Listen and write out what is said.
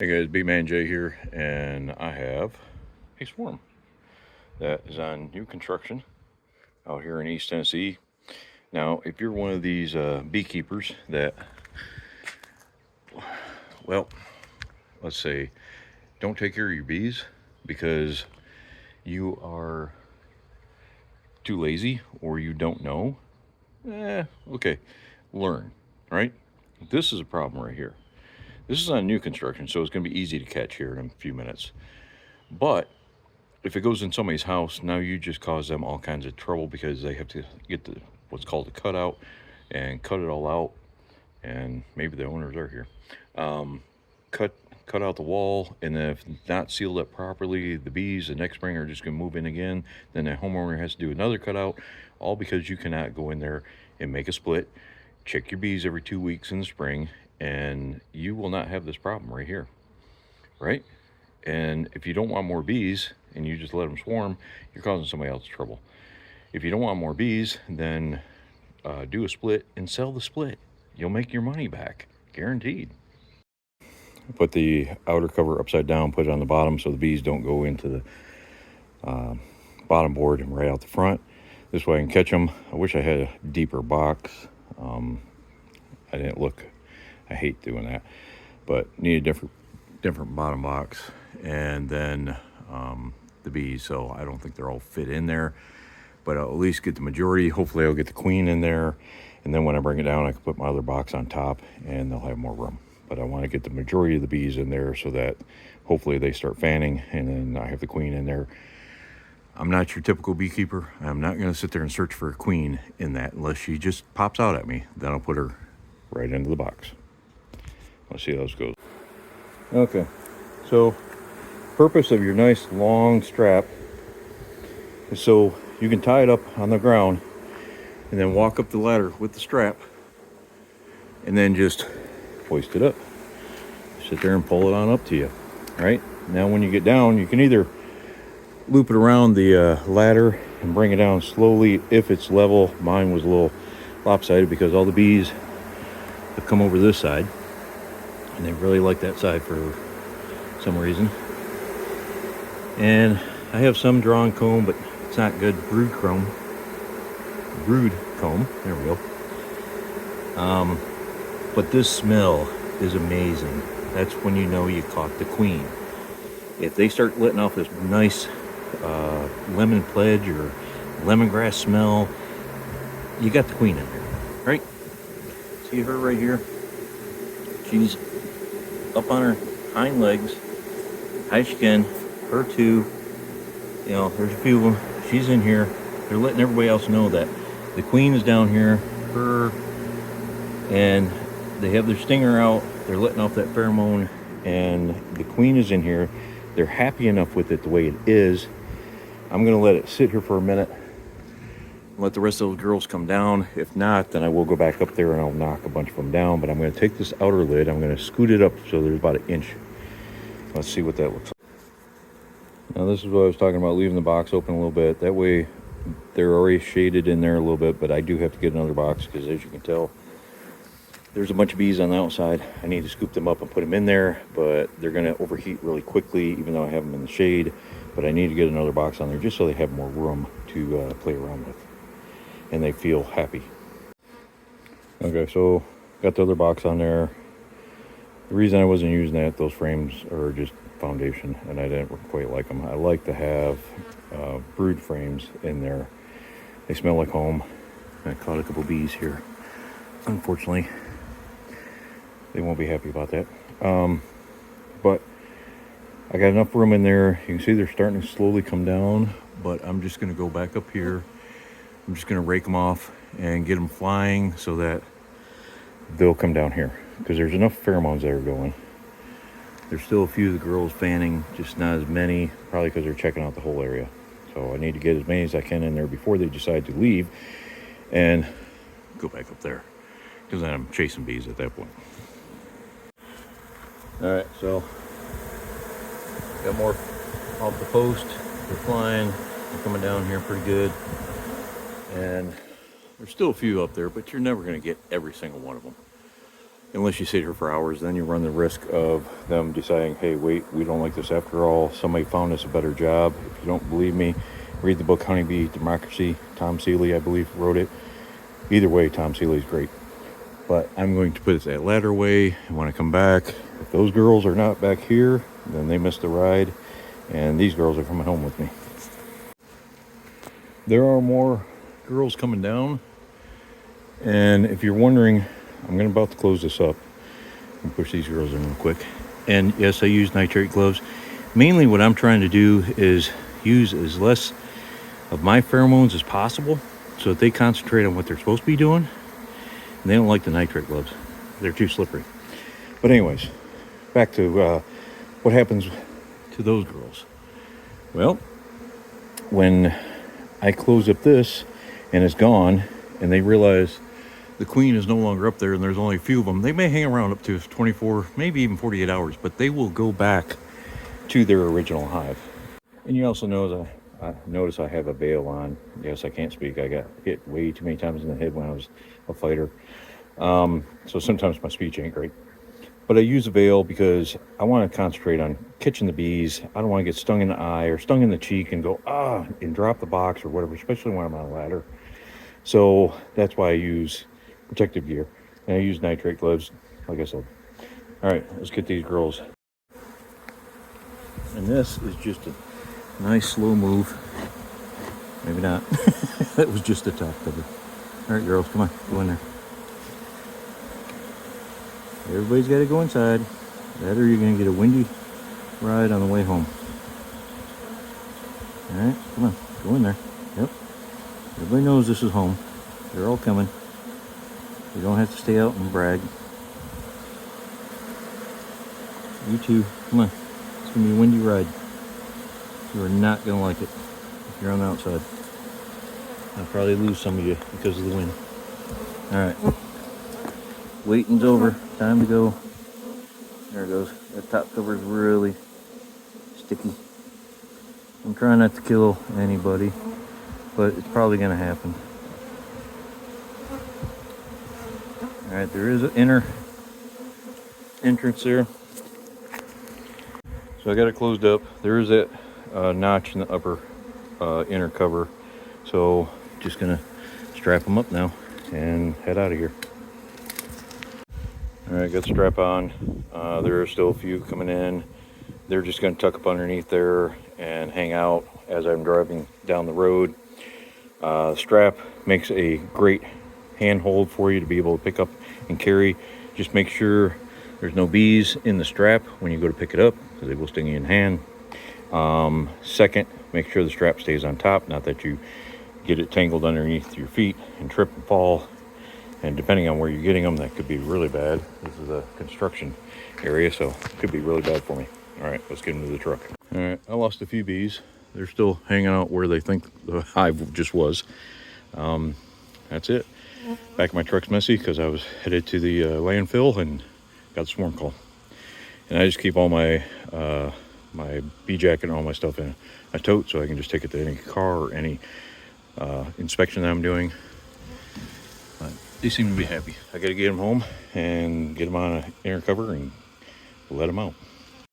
Hey guys, B-Man J here, and I have a swarm that is on new construction out here in East Tennessee. Now, if you're one of these beekeepers that, well, let's say, don't take care of your bees because you are too lazy or you don't know, okay, learn, right? This is a problem right here. This is on new construction, so it's going to be easy to catch here in a few minutes. But if it goes in somebody's house, now you just cause them all kinds of trouble because they have to get the what's called a cutout and cut it all out. And maybe the owners are here. Um, cut cut out the wall, and then if not sealed up properly, the bees the next spring are just going to move in again. Then the homeowner has to do another cutout, all because you cannot go in there and make a split, check your bees every 2 weeks in the spring, and you will not have this problem right here, right? And if you don't want more bees and you just let them swarm, you're causing somebody else trouble. If you don't want more bees, then do a split and sell the split. You'll make your money back, guaranteed. Put the outer cover upside down, put it on the bottom so the bees don't go into the bottom board and right out the front. This way I can catch them. I wish I had a deeper box. I didn't look. I hate doing that, but need a different bottom box, and then the bees. So I don't think they're all fit in there, but I'll at least get the majority. Hopefully I'll get the queen in there, and then when I bring it down I can put my other box on top and they'll have more room. But I want to get the majority of the bees in there so that hopefully they start fanning, and then I have the queen in there. I'm not your typical beekeeper. I'm not going to sit there and search for a queen in that unless she just pops out at me. Then I'll put her right into the box. Let's see how this goes. Okay, so purpose of your nice long strap is so you can tie it up on the ground and then walk up the ladder with the strap and then just hoist it up. Sit there and pull it on up to you, right? Now when you get down, you can either loop it around the ladder and bring it down slowly if it's level. Mine was a little lopsided because all the bees have come over this side, and they really like that side for some reason. And I have some drawn comb, but it's not good brood comb. There we go. But this smell is amazing. That's when you know you caught the queen. If they start letting off this nice lemon pledge or lemongrass smell, you got the queen in there, right? See her right here? She's up on her hind legs, high skin, her too. You know, there's a few of them. She's in here. They're letting everybody else know that the queen is down here, her, and they have their stinger out. They're letting off that pheromone, and the queen is in here. They're happy enough with it the way it is. I'm gonna let it sit here for a minute, let the rest of those girls come down. If not, then I will go back up there and I'll knock a bunch of them down. But I'm gonna take this outer lid, I'm gonna scoot it up so there's about an inch. Let's see what that looks like. Now this is what I was talking about, leaving the box open a little bit. That way they're already shaded in there a little bit, but I do have to get another box because, as you can tell, there's a bunch of bees on the outside. I need to scoop them up and put them in there, but they're going to overheat really quickly, even though I have them in the shade. But I need to get another box on there just so they have more room to play around with, and they feel happy. Okay, so got the other box on there. The reason I wasn't using that, those frames are just foundation, and I didn't quite like them. I like to have brood frames in there. They smell like home. I caught a couple bees here. Unfortunately, they won't be happy about that. But I got enough room in there. You can see they're starting to slowly come down, but I'm just going to go back up here. I'm just going to rake them off and get them flying so that they'll come down here, because there's enough pheromones that are going. There's still a few of the girls fanning, just not as many, probably because they're checking out the whole area. So I need to get as many as I can in there before they decide to leave and go back up there, because then I'm chasing bees at that point. All right, so got more off the post. They're flying. They're coming down here pretty good. And there's still a few up there, but you're never going to get every single one of them. unless you sit here for hours, then you run the risk of them deciding, hey, wait, we don't like this after all. Somebody found us a better job. If you don't believe me, read the book Honeybee Democracy. Tom Seeley, I believe, wrote it. Either way, Tom Seeley's great. But I'm going to put it that latter way. And when I come back, if those girls are not back here, then they missed the ride. And these girls are coming home with me. There are more girls coming down. And if you're wondering, I'm about to close this up and push these girls in real quick. And yes, I use nitrate gloves. Mainly what I'm trying to do is use as less of my pheromones as possible so that they concentrate on what they're supposed to be doing. And they don't like the nitrate gloves. They're too slippery. But anyways, back to what happens to those girls. Well, when I close up this and it's gone and they realize the queen is no longer up there and there's only a few of them, they may hang around up to 24, maybe even 48 hours, but they will go back to their original hive. And you also know that I notice I have a veil on. Yes, I can't speak. I got hit way too many times in the head when I was a fighter. So sometimes my speech ain't great. But I use a veil because I want to concentrate on catching the bees. I don't want to get stung in the eye or stung in the cheek and go, and drop the box or whatever, especially when I'm on a ladder. So that's why I use protective gear. And I use nitrate gloves, like I said. All right, let's get these girls. And this is just a nice slow move. Maybe not. That was just the top cover. All right, girls, come on, go in there. Everybody's got to go inside. That or you're going to get a windy ride on the way home. All right, come on, go in there. Yep. Everybody knows this is home. They're all coming. You don't have to stay out and brag. You too, come on. It's going to be a windy ride. You are not going to like it if you're on the outside. I'll probably lose some of you because of the wind. All right. Waiting's over. Time to go. There it goes. That top cover is really sticky. I'm trying not to kill anybody, but it's probably going to happen. All right, there is an inner entrance there. So I got it closed up. There is that notch in the upper inner cover. So just gonna strap them up now and head out of here. All right, got the strap on. There are still a few coming in. They're just gonna tuck up underneath there and hang out as I'm driving down the road. Strap makes a great handhold for you to be able to pick up and carry. Just make sure there's no bees in the strap when you go to pick it up, because they will sting you in the hand. Second, make sure the strap stays on top, not that you get it tangled underneath your feet and trip and fall. And depending on where you're getting them, that could be really bad. This is a construction area, so it could be really bad for me. All right, let's get into the truck. All right, I lost a few bees. They're still hanging out where they think the hive just was. That's it. Back of my truck's messy because I was headed to the landfill and got a swarm call. And I just keep all my my bee jacket and all my stuff in a tote so I can just take it to any car or any inspection that I'm doing. But they seem to be happy. I got to get them home and get them on an inner cover and let them out.